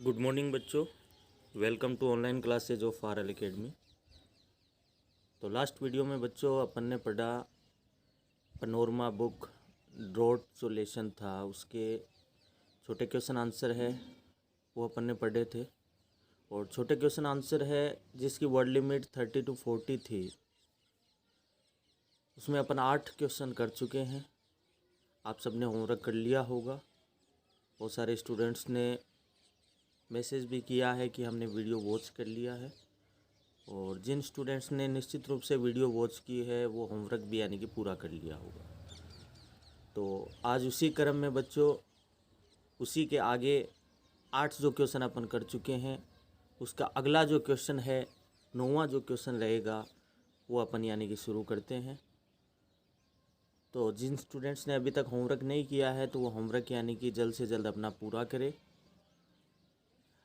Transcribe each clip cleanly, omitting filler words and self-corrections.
Good morning बच्चों, welcome to online classes of R L academy. तो last video में बच्चों अपन ने पढ़ा पनोरमा बुक ड्रॉट जो लेसन था उसके छोटे क्वेश्चन आंसर है वो अपन ने पढ़े थे। और छोटे क्वेश्चन आंसर है जिसकी वर्ड लिमिट 30 to 40 थी, उसमें अपन 8 क्वेश्चन कर चुके हैं। आप सबने होमवर्क कर लिया होगा। बहुत सारे स्टूडेंट्स ने मैसेज भी किया है कि हमने वीडियो वॉच कर लिया है, और जिन स्टूडेंट्स ने निश्चित रूप से वीडियो वॉच की है वो होमवर्क भी यानी कि पूरा कर लिया होगा। तो आज उसी क्रम में बच्चों उसी के आगे 8 जो क्वेश्चन अपन कर चुके हैं उसका अगला जो क्वेश्चन है 9वां जो क्वेश्चन रहेगा वो अपन यानी कि शुरू करते हैं। तो जिन स्टूडेंट्स ने अभी तक होमवर्क नहीं किया है तो वो होमवर्क यानी कि जल्द से जल्द अपना पूरा करे।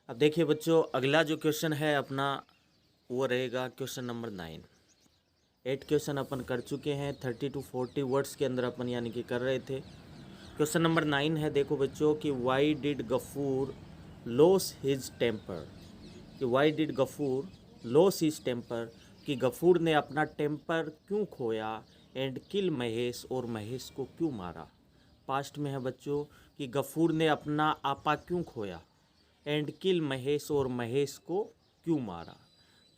अब देखिए बच्चों, अगला जो क्वेश्चन है अपना वो रहेगा क्वेश्चन नंबर 9। 8 क्वेश्चन अपन कर चुके हैं, 30 to 40 वर्ड्स के अंदर अपन यानी कि कर रहे थे। क्वेश्चन नंबर 9 है, देखो बच्चों कि why did Gafoor lose his temper. कि why did Gafoor lose his temper, कि गफूर ने अपना टेम्पर क्यों खोया एंड किल महेश, और महेश को क्यों मारा। पास्ट में है बच्चों कि गफूर ने अपना आपा क्यों खोया एंड किल महेश, और महेश को क्यों मारा।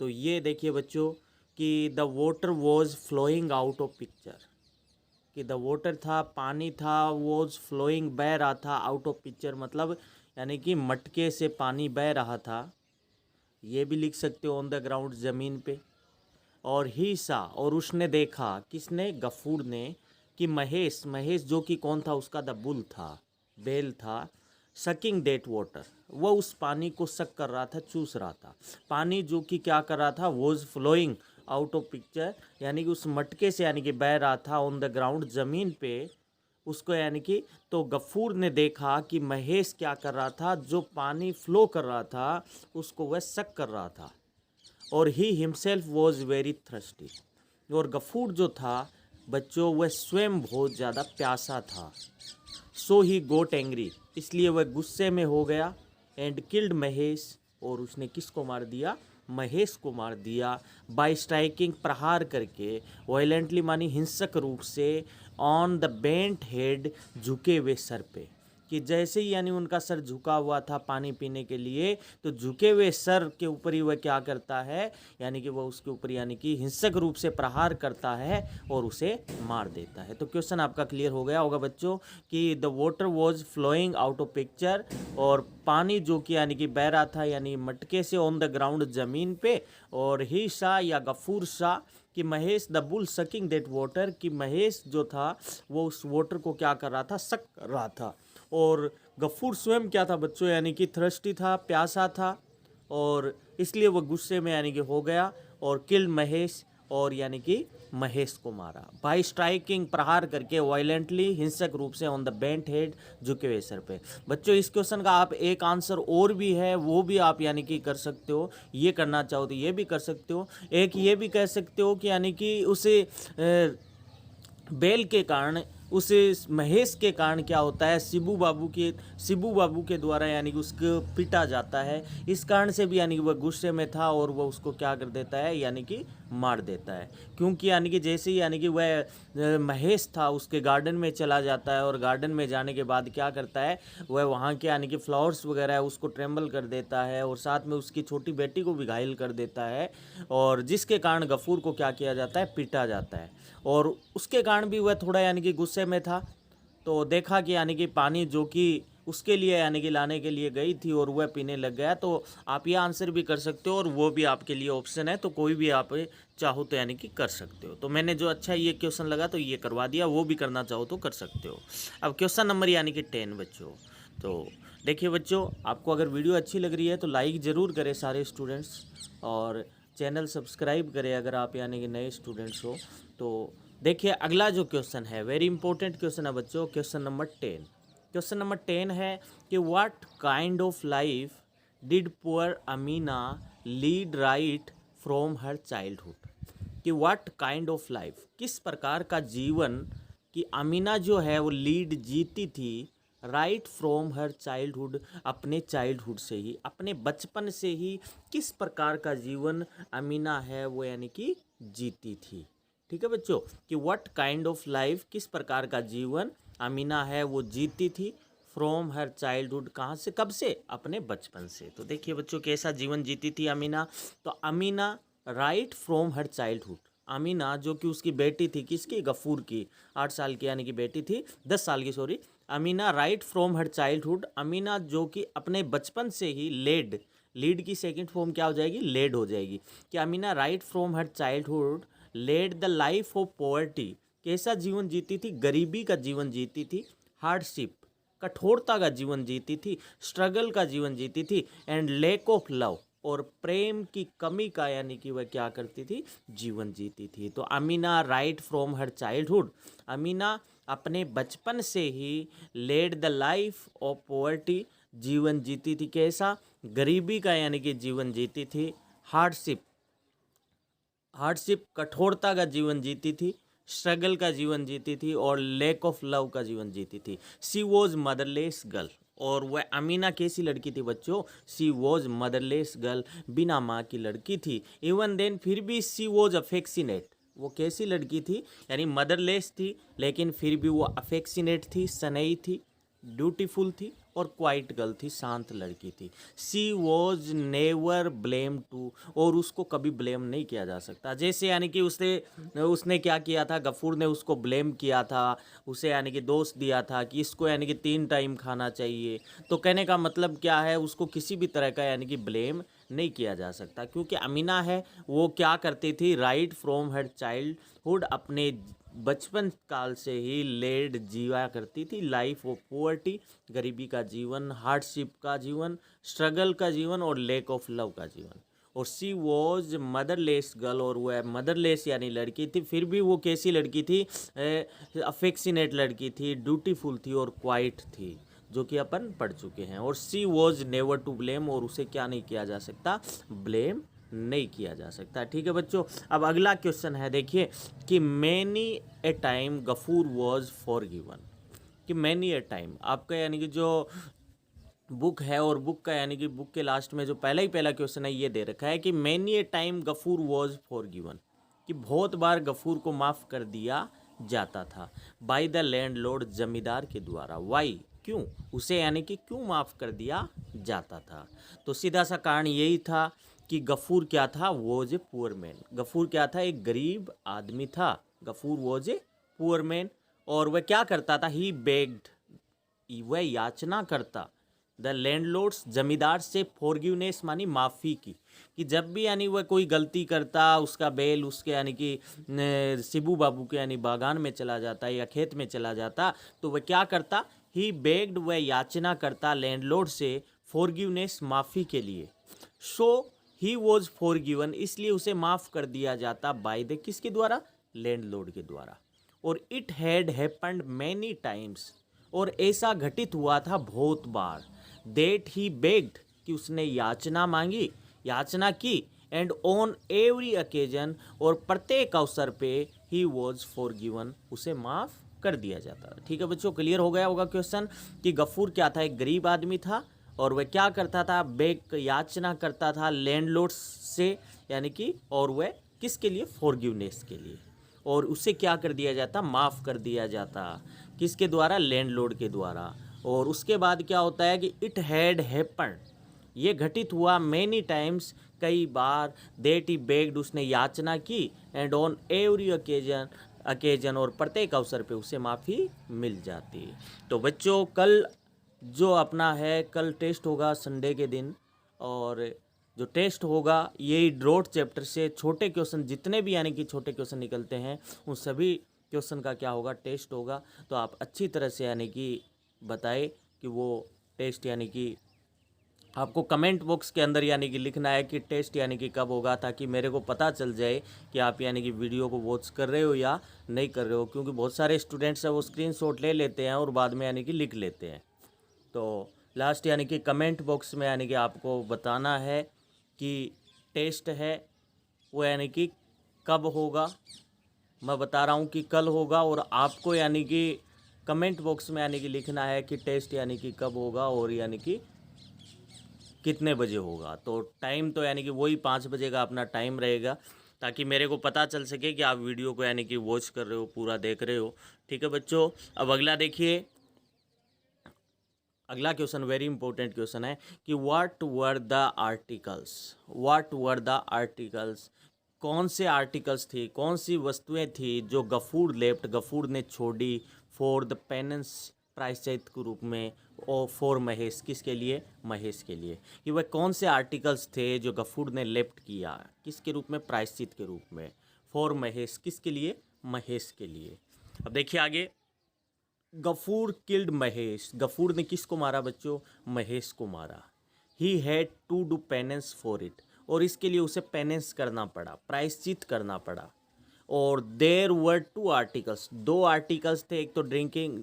तो ये देखिए बच्चों कि the water was flowing out of picture, कि द वाटर था पानी था, वॉज फ्लोइंग बह रहा था, आउट ऑफ पिक्चर मतलब यानी कि मटके से पानी बह रहा था। ये भी लिख सकते हो ऑन द ग्राउंड ज़मीन पे। और ही सा, और उसने देखा, किसने, गफूर ने, कि महेश, महेश जो कि कौन था, उसका द बुल था, बैल था, सकिंग डेट वाटर, वह उस पानी को सक कर रहा था, चूस रहा था। पानी जो कि क्या कर रहा था, was flowing out of picture, यानी कि उस मटके से यानी कि बह रहा था ऑन द ग्राउंड ज़मीन पे उसको, यानी कि तो गफूर ने देखा कि महेश क्या कर रहा था, जो पानी फ्लो कर रहा था उसको वह सक कर रहा था। और he himself was very thirsty, और गफूर जो था बच्चों वह स्वयं बहुत ज़्यादा प्यासा था। सो ही गोट एंग्री, इसलिए वह गुस्से में हो गया, एंड किल्ड महेश, और उसने किसको मार दिया, महेश को मार दिया, बाय स्ट्राइकिंग, प्रहार करके, वायलेंटली मानी हिंसक रूप से, ऑन द बेंट हेड, झुके हुए सर पे। कि जैसे ही यानी उनका सर झुका हुआ था पानी पीने के लिए, तो झुके हुए सर के ऊपर ही वह क्या करता है, यानी कि वह उसके ऊपर यानी कि हिंसक रूप से प्रहार करता है और उसे मार देता है। तो क्वेश्चन आपका क्लियर हो गया होगा बच्चों कि the water was flowing out of picture, और पानी जो कि यानी कि बह रहा था यानी मटके से ऑन द ग्राउंड ज़मीन पे, और ही शाह या गफूर शाह कि Mahesh the bull sucking that water, कि महेश जो था वो उस वाटर को क्या कर रहा था, सक कर रहा था। और गफूर स्वयं क्या था बच्चों, यानी कि थ्रस्टी था, प्यासा था, और इसलिए वह गुस्से में यानी कि हो गया और किल्ड महेश, और यानी कि महेश को मारा बाई स्ट्राइकिंग, प्रहार करके, वायलेंटली, हिंसक रूप से, ऑन द बेंट हेड, झुके हुए सर पे। बच्चों इस क्वेश्चन का आप एक आंसर और भी है वो भी आप यानी कि कर सकते हो, ये करना चाहो तो ये भी कर सकते हो। एक ये भी कह सकते हो कि यानी कि उसे बेल के कारण, उस महेश के कारण क्या होता है, शिबू बाबू के द्वारा यानी कि उसको पीटा जाता है। इस कारण से भी यानी कि वह गुस्से में था और वह उसको क्या कर देता है, यानी कि मार देता है। क्योंकि यानी कि जैसे ही यानी कि वह महेश था उसके गार्डन में चला जाता है, और गार्डन में जाने के बाद क्या करता है, वह वहाँ के यानी कि फ्लावर्स वगैरह है उसको ट्रेम्बल कर देता है, और साथ में उसकी छोटी बेटी को भी घायल कर देता है, और जिसके कारण गफूर को क्या किया जाता है, पीटा जाता है। और उसके कारण भी वह थोड़ा यानी कि गुस्से में था, तो देखा कि यानी कि पानी जो कि उसके लिए यानी कि लाने के लिए गई थी और वह पीने लग गया। तो आप ये आंसर भी कर सकते हो, और वो भी आपके लिए ऑप्शन है, तो कोई भी आप चाहो तो यानी कि कर सकते हो। तो मैंने जो अच्छा ये क्वेश्चन लगा तो ये करवा दिया, वो भी करना चाहो तो कर सकते हो। अब क्वेश्चन नंबर यानी कि 10 बच्चों। तो देखिए बच्चों, आपको अगर वीडियो अच्छी लग रही है तो लाइक ज़रूर करें सारे स्टूडेंट्स, और चैनल सब्सक्राइब करें अगर आप यानी कि नए स्टूडेंट्स हो। तो देखिए अगला जो क्वेश्चन है वेरी इंपॉर्टेंट क्वेश्चन है बच्चों, क्वेश्चन नंबर 10। क्वेश्चन नंबर 10 है कि what kind of life did poor Amina lead right from her childhood. कि व्हाट काइंड ऑफ लाइफ, किस प्रकार का जीवन कि अमीना जो है वो लीड जीती थी राइट फ्रॉम हर चाइल्डहुड, अपने चाइल्डहुड से ही, अपने बचपन से ही किस प्रकार का जीवन अमीना है वो यानी कि जीती थी। ठीक है बच्चों, कि व्हाट काइंड ऑफ लाइफ, किस प्रकार का जीवन अमीना है वो जीती थी फ्रॉम हर चाइल्डहुड, कहाँ से, कब से, अपने बचपन से। तो देखिए बच्चों कैसा जीवन जीती थी अमीना। तो Amina right from her childhood, Amina जो कि उसकी बेटी थी, किसकी, गफूर की, 8 साल की यानी कि बेटी थी, 10 साल की sorry. Amina right from her childhood, Amina जो कि अपने बचपन से ही लेड, लीड की सेकंड फॉर्म क्या हो जाएगी, लेड हो जाएगी, कि Amina right from her childhood led the life of poverty, कैसा जीवन जीती थी, गरीबी का जीवन जीती थी, हार्डशिप, कठोरता का जीवन जीती थी, स्ट्रगल का जीवन जीती थी, एंड लैक ऑफ लव, और प्रेम की कमी का यानी कि वह क्या करती थी, जीवन जीती थी। तो Amina right from her childhood, Amina अपने बचपन से ही led the life of poverty, जीवन जीती थी, कैसा, गरीबी का यानी कि जीवन जीती थी, हार्डशिप, हार्डशिप कठोरता का जीवन जीती थी, स्ट्रगल का जीवन जीती थी, और लैक ऑफ लव का जीवन जीती थी। सी वॉज मदरलेस गर्ल, और वह अमीना कैसी लड़की थी बच्चों, सी वॉज मदरलेस गर्ल, बिना माँ की लड़की थी। इवन देन, फिर भी सी वॉज अफेक्सिनेट, वो कैसी लड़की थी, यानी मदरलेस थी लेकिन फिर भी वो अफेक्सिनेट थी, स्नेही थी, ब्यूटीफुल थी, और क्वाइट गर्ल थी, शांत लड़की थी। सी वॉज नेवर ब्लेम टू, और उसको कभी ब्लेम नहीं किया जा सकता। जैसे यानी कि उसने क्या किया था, गफूर ने उसको ब्लेम किया था, उसे यानी कि दोष दिया था कि इसको यानी कि 3 टाइम खाना चाहिए। तो कहने का मतलब क्या है, उसको किसी भी तरह का यानी कि ब्लेम नहीं किया जा सकता, क्योंकि अमीना है वो क्या करती थी, राइट फ्रॉम हर चाइल्डहुड, अपने बचपन काल से ही लेड जीवा करती थी लाइफ ऑफ पॉवर्टी, गरीबी का जीवन, हार्डशिप का जीवन, स्ट्रगल का जीवन, और लैक ऑफ लव का जीवन। और सी वॉज मदरलेस गर्ल, और वह मदरलेस यानी लड़की थी, फिर भी वो कैसी लड़की थी, अफेक्सिनेट लड़की थी, ड्यूटीफुल थी, और क्वाइट थी, जो कि अपन पढ़ चुके हैं। और सी वॉज नेवर टू ब्लेम, और उसे क्या नहीं किया जा सकता, ब्लेम नहीं किया जा सकता। ठीक है बच्चों, अब अगला क्वेश्चन है देखिए, कि many a time Gafoor was forgiven, कि मैनी ए टाइम, आपका यानी कि जो बुक है, और बुक का यानी कि बुक के लास्ट में जो पहला क्वेश्चन है ये दे रखा है कि many a time Gafoor was forgiven, कि बहुत बार गफूर को माफ़ कर दिया जाता था, बाय द लैंडलॉर्ड, जमींदार के द्वारा। वाई, क्यों, उसे यानी कि क्यों माफ़ कर दिया जाता था। तो सीधा सा कारण यही था कि गफूर क्या था, was a poor man, Gafoor क्या था, एक गरीब आदमी था, Gafoor was a poor man. और वह क्या करता था, ही बेग्ड, वह याचना करता, द लैंडलॉर्ड्स, जमींदार से, फॉरगिवनेस मानी माफ़ी की, कि जब भी यानी वह कोई गलती करता, उसका बैल उसके यानी कि शिबू बाबू के यानी बागान में चला जाता या खेत में चला जाता, तो वह क्या करता, ही बेग्ड, वह याचना करता लैंडलॉर्ड से फॉरगिवनेस, माफ़ी के लिए। सो ही वॉज फॉरगिवन, इसलिए उसे माफ़ कर दिया जाता, बाय द, किसके द्वारा, लैंडलॉर्ड के द्वारा। और it had happened many times, और ऐसा घटित हुआ था बहुत बार, दैट ही बेग्ड, कि उसने याचना मांगी, याचना की, एंड ऑन एवरी ओकेजन, और प्रत्येक अवसर पे, ही वॉज फॉरगिवन, उसे माफ़ कर दिया जाता। ठीक है बच्चों, क्लियर हो गया होगा क्वेश्चन, कि गफूर क्या था, एक गरीब आदमी था, और वह क्या करता था, बेग, याचना करता था लैंडलॉर्ड से, यानी कि, और वह किसके लिए, फॉरगिवनेस के लिए, और उसे क्या कर दिया जाता, माफ़ कर दिया जाता, किसके द्वारा, लैंडलॉर्ड के द्वारा। और उसके बाद क्या होता है कि इट हैड हैपन, ये घटित हुआ, मैनी टाइम्स, कई बार, देट ही बेग्ड, उसने याचना की, एंड ऑन एवरी ओकेजन, और प्रत्येक अवसर पे उसे माफ़ी मिल जाती। तो बच्चों कल जो अपना है, कल टेस्ट होगा संडे के दिन, और जो टेस्ट होगा यही ड्रॉट चैप्टर से छोटे क्वेश्चन, जितने भी यानी कि छोटे क्वेश्चन निकलते हैं, उन सभी क्वेश्चन का क्या होगा, टेस्ट होगा। तो आप अच्छी तरह से यानी कि बताए कि वो टेस्ट यानी कि आपको कमेंट बॉक्स के अंदर यानी कि लिखना है कि टेस्ट यानी कि कब होगा, ताकि मेरे को पता चल जाए कि आप यानी कि वीडियो को वॉच कर रहे हो या नहीं कर रहे हो, क्योंकि बहुत सारे स्टूडेंट्स हैं वो स्क्रीनशॉट ले लेते हैं और बाद में यानी कि लिख लेते हैं। तो लास्ट यानी कि कमेंट बॉक्स में यानी कि आपको बताना है कि टेस्ट है वो यानी कि कब होगा। मैं बता रहा हूँ कि कल होगा, और आपको यानी कि कमेंट बॉक्स में यानी कि लिखना है कि टेस्ट यानी कि कब होगा और यानी कि कितने बजे होगा। तो टाइम तो यानी कि वही 5 बजे का अपना टाइम रहेगा, ताकि मेरे को पता चल सके कि आप वीडियो को यानी कि वॉच कर रहे हो, पूरा देख रहे हो। ठीक है बच्चों, अब अगला देखिए, अगला क्वेश्चन वेरी इंपॉर्टेंट क्वेश्चन है कि what were the articles, what were the articles, कौन से आर्टिकल्स थी, कौन सी वस्तुएं थी जो गफूर लेफ्ट, गफूर ने छोड़ी, फॉर द पेनेंस प्रायश्चित के रूप में, और फॉर महेश, किसके लिए, महेश के लिए, कि वह कौन से आर्टिकल्स थे जो गफूर ने लेफ्ट किया, किसके रूप में, प्रायश्चित के रूप में, फॉर महेश, किसके लिए, महेश के लिए। अब देखिए आगे, गफूर किल्ड महेश, गफूर ने किसको मारा बच्चों, महेश को मारा। He had to do penance for it, और इसके लिए उसे पेनेंस करना पड़ा, प्रायश्चित करना पड़ा। और देर वर टू आर्टिकल्स, दो आर्टिकल्स थे, एक तो ड्रिंकिंग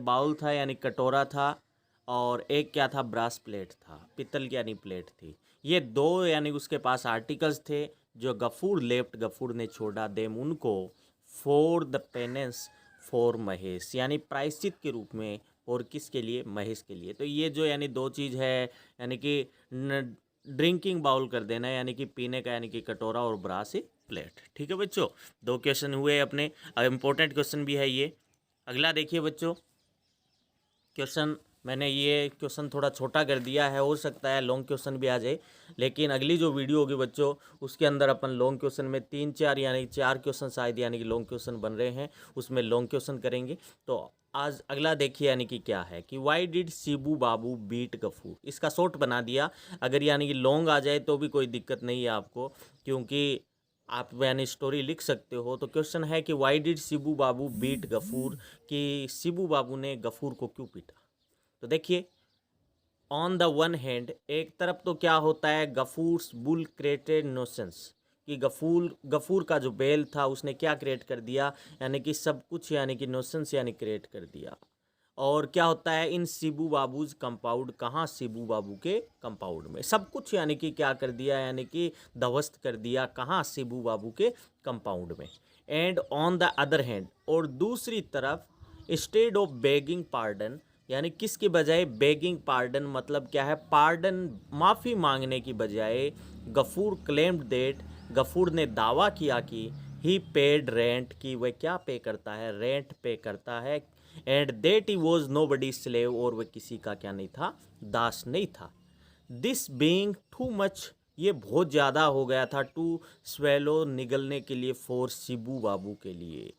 बाउल था यानी कटोरा था, और एक क्या था, ब्रास प्लेट था, पित्तल की यानी प्लेट थी। ये दो यानी उसके पास आर्टिकल्स थे जो गफूर लेफ्ट, गफूर ने छोड़ा, देम उनको, for the penance for Mahesh, यानी प्रायश्चित के रूप में, और किसके लिए, महेश के लिए। तो ये जो यानी दो चीज़ है, यानी कि ड्रिंकिंग बाउल कर देना यानी कि पीने का यानी कि कटोरा, और ब्रास प्लेट। ठीक है बच्चों, दो क्वेश्चन हुए अपने, इम्पोर्टेंट क्वेश्चन भी है ये। अगला देखिए बच्चों, क्वेश्चन मैंने ये क्वेश्चन थोड़ा छोटा कर दिया है, हो सकता है लॉन्ग क्वेश्चन भी आ जाए, लेकिन अगली जो वीडियो होगी बच्चों उसके अंदर अपन लॉन्ग क्वेश्चन में 3-4 यानी 4 क्वेश्चन शायद यानी कि लॉन्ग क्वेश्चन बन रहे हैं, उसमें लॉन्ग क्वेश्चन करेंगे। तो आज अगला देखिए यानी कि क्या है कि why did Shibu Babu beat Gafoor, इसका शॉर्ट बना दिया, अगर यानी कि लॉन्ग आ जाए तो भी कोई दिक्कत नहीं है आपको, क्योंकि आप यानी स्टोरी लिख सकते हो। तो क्वेश्चन है कि why did Shibu Babu beat Gafoor, कि शिबू बाबू ने गफूर को क्यों पीटा। तो देखिए, ऑन द वन हैंड, एक तरफ तो क्या होता है, गफूर्स बुल क्रिएटेड नोशंस, कि गफूर का जो बेल था उसने क्या क्रिएट कर दिया, यानी कि सब कुछ यानी कि नोशंस यानी क्रिएट कर दिया। और क्या होता है, इन शिबू बाबूज कंपाउंड, कहाँ, शिबू बाबू के कंपाउंड में सब कुछ यानी कि क्या कर दिया, यानी कि ध्वस्त कर दिया, कहाँ, शिबू बाबू के कंपाउंड में। And on the other hand, और दूसरी तरफ, इंस्टेड ऑफ बेगिंग पार्डन, यानी किसके बजाय, बेगिंग पार्डन मतलब क्या है, पार्डन माफ़ी मांगने की बजाय, गफूर क्लेम्ड देट, गफूर ने दावा किया कि ही पेड रेंट, कि वह क्या पे करता है, रेंट पे करता है, and that he was nobody slave, और वह किसी का क्या नहीं था, दास नहीं था। दिस बीइंग टू मच, ये बहुत ज़्यादा हो गया था, टू स्वेलो, निगलने के लिए, फॉर शिबू बाबू के लिए।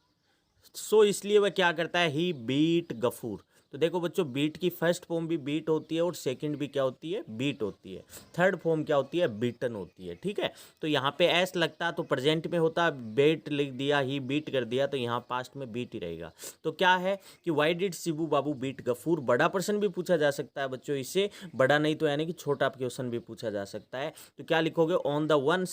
सो इसलिए वह क्या करता है, ही बीट गफूर। तो देखो बच्चों, बीट की फर्स्ट फॉर्म भी बीट होती है और सेकंड भी क्या होती है, बीट होती है, थर्ड फॉर्म क्या होती है, बीटन होती है। ठीक है, तो यहाँ पे एस लगता तो प्रेजेंट में होता, बेट लिख दिया, ही बीट कर दिया, तो यहाँ पास्ट में बीट ही रहेगा। तो क्या है कि why did Shibu Babu beat Gafoor, बड़ा प्रश्न भी पूछा जा सकता है बच्चों इससे, बड़ा नहीं तो यानी कि छोटा क्वेश्चन भी पूछा जा सकता है। तो क्या लिखोगे, ऑन द वन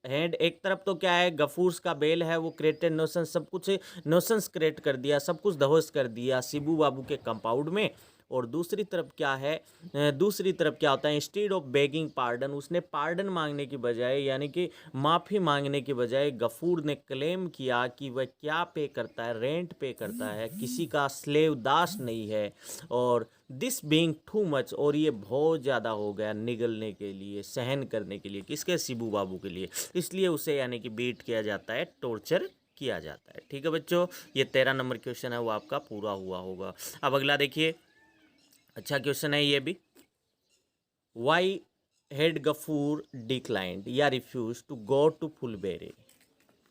हैंड, एक तरफ तो क्या है, गफूर्स का बेल है वो क्रिएटेड नोशंस, सब कुछ नोशंस क्रिएट कर दिया, सब कुछ ध्वस्त कर दिया शिबू बाबू के कंपाउंड में। और दूसरी तरफ क्या है, दूसरी तरफ क्या होता है, इंस्टेड ऑफ बेगिंग पार्डन, उसने पार्डन मांगने की बजाय यानी कि माफ़ी मांगने की बजाय, गफूर ने क्लेम किया कि वह क्या पे करता है, रेंट पे करता है, किसी का स्लेव, दास नहीं है। और दिस बीइंग टू मच, और ये बहुत ज़्यादा हो गया, निगलने के लिए, सहन करने के लिए, किसके, शिबू बाबू के लिए, इसलिए उसे यानी कि बीट किया जाता है, टॉर्चर किया जाता है। ठीक है बच्चों, ये 13 नंबर क्वेश्चन है वो आपका पूरा हुआ होगा। अब अगला देखिए, अच्छा क्वेश्चन है ये भी, वाई हेड गफूर डिक्लाइंड या रिफ्यूज टू गो टू फुलबेरे।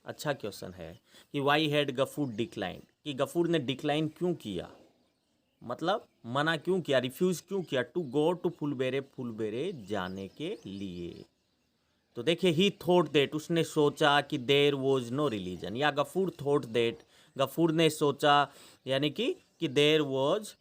अच्छा क्वेश्चन है कि वाई हेड गफूर डिक्लाइंड, कि गफूर ने डिक्लाइन क्यों किया, मतलब मना क्यों किया, रिफ्यूज क्यों किया, टू गो टू फुलबेरे, फुलबेरे जाने के लिए। तो देखिए, ही थॉट दैट, उसने सोचा कि देर वॉज नो रिलीजन, या गफूर थॉट दैट, गफूर ने सोचा यानी कि देर वॉज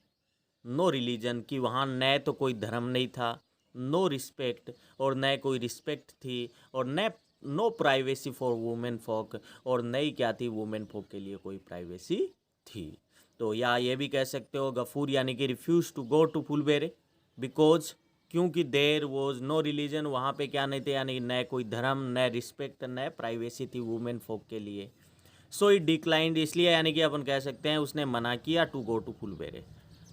नो रिलीजन, कि वहाँ न तो कोई धर्म नहीं था, नो रिस्पेक्ट, और न कोई रिस्पेक्ट थी, और न नो प्राइवेसी फॉर वुमेन फोक, और नई क्या थी, वुमेन फोक के लिए कोई प्राइवेसी थी। तो या ये भी कह सकते हो, गफूर यानी कि refuse to go to Fulbere because, क्योंकि देर वॉज नो रिलीजन, वहाँ पे क्या नहीं थे, यानी न कोई धर्म, न रिस्पेक्ट, न प्राइवेसी थी वुमेन फोक के लिए। सो ही डिक्लाइंड, इसलिए यानी कि अपन कह सकते हैं उसने मना किया टू गो टू फुलबेरे।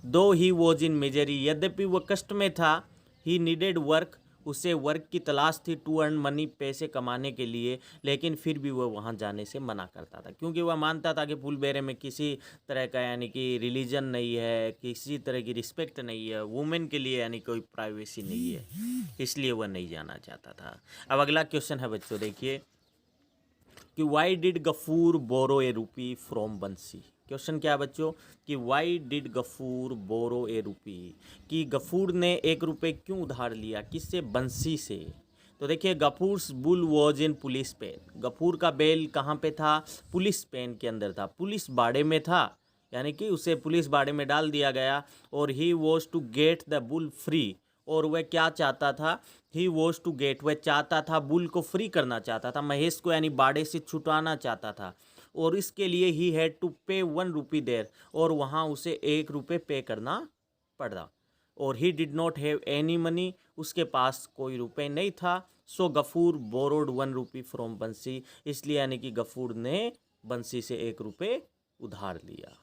दो ही वॉज इन मिजरी, यद्यपि वह कष्ट में था। ही नीडेड वर्क, उसे वर्क की तलाश थी। टू अर्न मनी, पैसे कमाने के लिए, लेकिन फिर भी वह वहाँ जाने से मना करता था, क्योंकि वह मानता था कि फुलबेरे में किसी तरह का यानी कि रिलीजन नहीं है, किसी तरह की रिस्पेक्ट नहीं है, वुमेन के लिए यानी कोई प्राइवेसी नहीं है, इसलिए वह नहीं जाना चाहता था। अब अगला क्वेश्चन है बच्चों, देखिए कि वाई डिड गफूर बोरो ए रूपी फ्रॉम बंसी। क्वेश्चन क्या है बच्चों कि वाई डिड गफूर बोरो ए रूपी, कि गफूर ने 1 रुपये क्यों उधार लिया, किससे, बंसी से। तो देखिए Gafoor's bull was in police pen, Gafoor का बैल कहाँ पे था, पुलिस पेन के अंदर था, पुलिस बाड़े में था, यानी कि उसे पुलिस बाड़े में डाल दिया गया। और he was to get the bull free, और वह क्या चाहता था, ही वॉज टू गेट, वह चाहता था बुल को फ्री करना चाहता था, महेश को यानी बाड़े से छुटाना चाहता था। और इसके लिए ही हैड टू पे 1 रुपी देर, और वहाँ उसे 1 रुपये पे करना पड़ा। और he did not have any money, उसके पास कोई रुपए नहीं था। सो गफूर बोरोड 1 रुपी फ्रॉम बंसी, इसलिए यानी कि गफूर ने बंसी से 1 रुपये उधार लिया।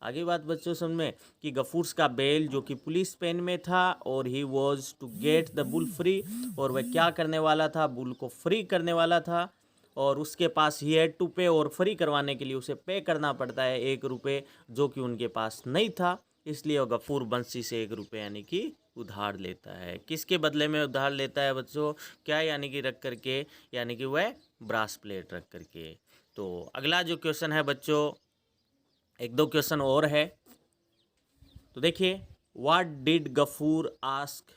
आगे बात बच्चों समझ में कि गफूर्स का बैल जो कि पुलिस पेन में था, और he was to get the bull free, और वह क्या करने वाला था, बुल को फ्री करने वाला था। और उसके पास ही हैड टू पे, और फ्री करवाने के लिए उसे पे करना पड़ता है 1 रुपये, जो कि उनके पास नहीं था, इसलिए वो गफूर बंसी से 1 रुपये यानी कि उधार लेता है। किसके बदले में उधार लेता है बच्चों, क्या यानी कि रख करके, यानी कि वह ब्रास प्लेट रख करके। तो अगला जो क्वेश्चन है बच्चों, 1-2 क्वेश्चन और है, तो देखिए what did Gafoor ask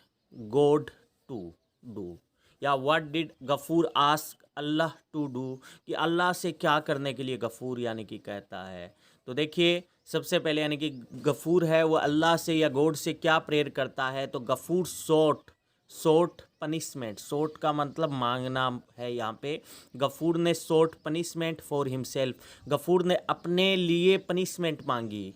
God to do, या what did Gafoor ask Allah to do, कि अल्लाह से क्या करने के लिए गफूर यानी कि कहता है। तो देखिए सबसे पहले यानी कि गफूर है वो अल्लाह से या गॉड से क्या प्रेयर करता है, तो गफूर सोट पनिशमेंट, सोट का मतलब मांगना है यहाँ पे। गफूर ने सोट पनिशमेंट फॉर हिमसेल्फ, गफूर ने अपने लिए पनिशमेंट मांगी।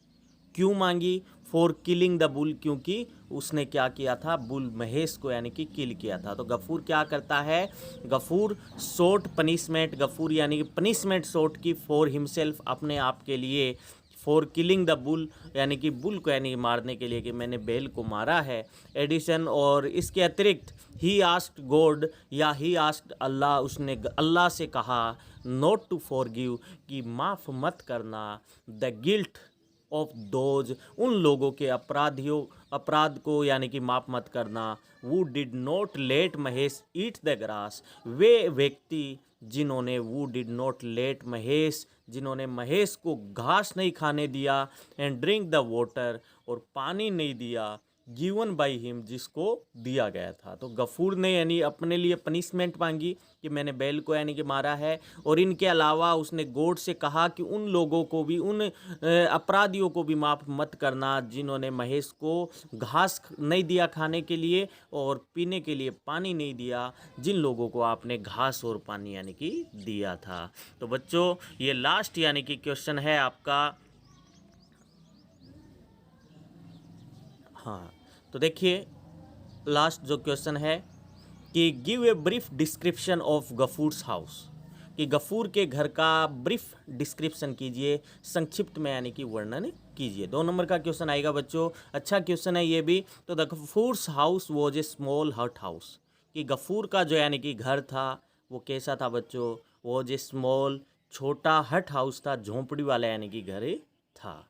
क्यों मांगी, फॉर किलिंग द बुल, क्योंकि उसने क्या किया था, बुल महेश को यानी कि किल किया था। तो गफूर क्या करता है, गफूर सोट पनिशमेंट, गफूर यानी कि पनिशमेंट सोट की फॉर हिमसेल्फ, अपने आप के लिए, फॉर किलिंग द बुल यानी कि बुल को यानी मारने के लिए, कि मैंने बैल को मारा है। एडिशन, और इसके अतिरिक्त ही आस्क्ड गॉड, या ही आस्क्ड अल्लाह, उसने अल्लाह से कहा, नॉट टू फॉरगिव, कि माफ़ मत करना, द गिल्ट ऑफ दोज, उन लोगों के अपराध को यानी कि माफ़ मत करना। वो did not let Mahesh eat the grass, वे व्यक्ति जिन्होंने, वो डिड नॉट लेट महेश, जिन्होंने महेश को घास नहीं खाने दिया, एंड ड्रिंक द वाटर, और पानी नहीं दिया, गिवन बाई हिम, जिसको दिया गया था। तो गफूर ने यानी अपने लिए पनिशमेंट मांगी कि मैंने बैल को यानी कि मारा है, और इनके अलावा उसने गॉड से कहा कि उन लोगों को भी, उन अपराधियों को भी माफ़ मत करना जिन्होंने महेश को घास नहीं दिया खाने के लिए, और पीने के लिए पानी नहीं दिया, जिन लोगों को आपने घास और पानी यानी कि दिया था। तो बच्चों ये लास्ट यानी कि क्वेश्चन है आपका। हाँ, तो देखिए लास्ट जो क्वेश्चन है कि give a brief description of Gafoor's house, कि गफूर के घर का ब्रीफ डिस्क्रिप्शन कीजिए, संक्षिप्त में यानी कि वर्णन कीजिए। 2 नंबर का क्वेश्चन आएगा बच्चों, अच्छा क्वेश्चन है ये भी। तो the Gafoor's house was a small hut house, कि गफूर का जो यानी कि घर था वो कैसा था बच्चों, वॉज ए स्मॉल, छोटा, हट हाउस था, झोंपड़ी वाला यानी कि घर था।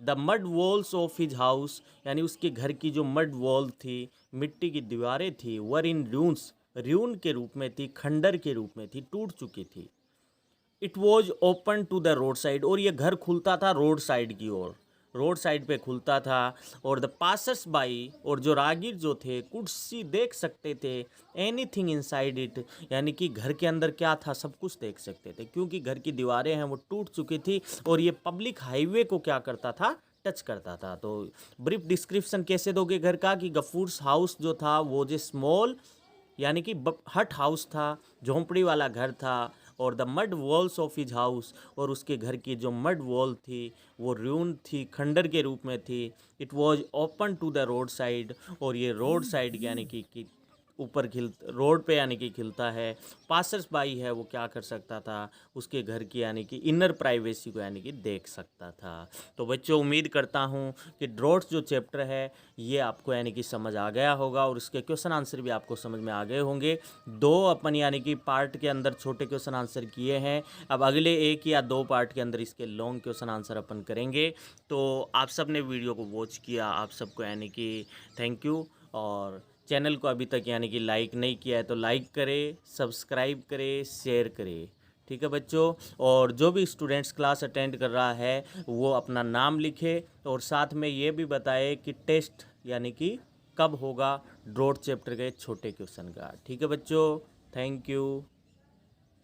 The mud walls of his house, यानी उसके घर की जो मड वॉल थी, मिट्टी की दीवारें थी, वर इन र्यून्स, र्यून के रूप में थी, खंडर के रूप में थी, टूट चुकी थी। It was open to the road side, और ये घर खुलता था रोड साइड की ओर, रोड साइड पे खुलता था। और द पासर्स बाई, और जो रागीर जो थे, कुड सी, देख सकते थे, एनीथिंग इनसाइड इट, यानी कि घर के अंदर क्या था सब कुछ देख सकते थे, क्योंकि घर की दीवारें हैं वो टूट चुकी थी, और ये पब्लिक हाईवे को क्या करता था, टच करता था। तो ब्रीफ डिस्क्रिप्शन कैसे दोगे घर का, कि गफूर्स हाउस जो था वो जो स्मॉल यानी कि हट हाउस था, झोंपड़ी वाला घर था, और the mud walls of his house, और उसके घर की जो मड वॉल थी वो र्यून थी, खंडर के रूप में थी। It was open to the road side, और ये रोड साइड यानी कि ऊपर रोड पे यानी कि खिलता है, पासर्स बाई है वो क्या कर सकता था, उसके घर की यानी कि इनर प्राइवेसी को यानी कि देख सकता था। तो बच्चों उम्मीद करता हूँ कि ड्रॉट्स जो चैप्टर है ये आपको यानी कि समझ आ गया होगा और उसके क्वेश्चन आंसर भी आपको समझ में आ गए होंगे। 2 अपन यानी कि पार्ट के अंदर छोटे क्वेश्चन आंसर किए हैं, अब अगले 1 या 2 पार्ट के अंदर इसके लॉन्ग क्वेश्चन आंसर अपन करेंगे। तो आप सब ने वीडियो को वॉच किया, आप सबको यानी कि थैंक यू। और चैनल को अभी तक यानी कि लाइक नहीं किया है तो लाइक करें, सब्सक्राइब करें, शेयर करें, ठीक है बच्चों। और जो भी स्टूडेंट्स क्लास अटेंड कर रहा है वो अपना नाम लिखे और साथ में ये भी बताए कि टेस्ट यानी कि कब होगा ड्रॉट चैप्टर के छोटे क्वेश्चन का, ठीक है बच्चों। Thank you.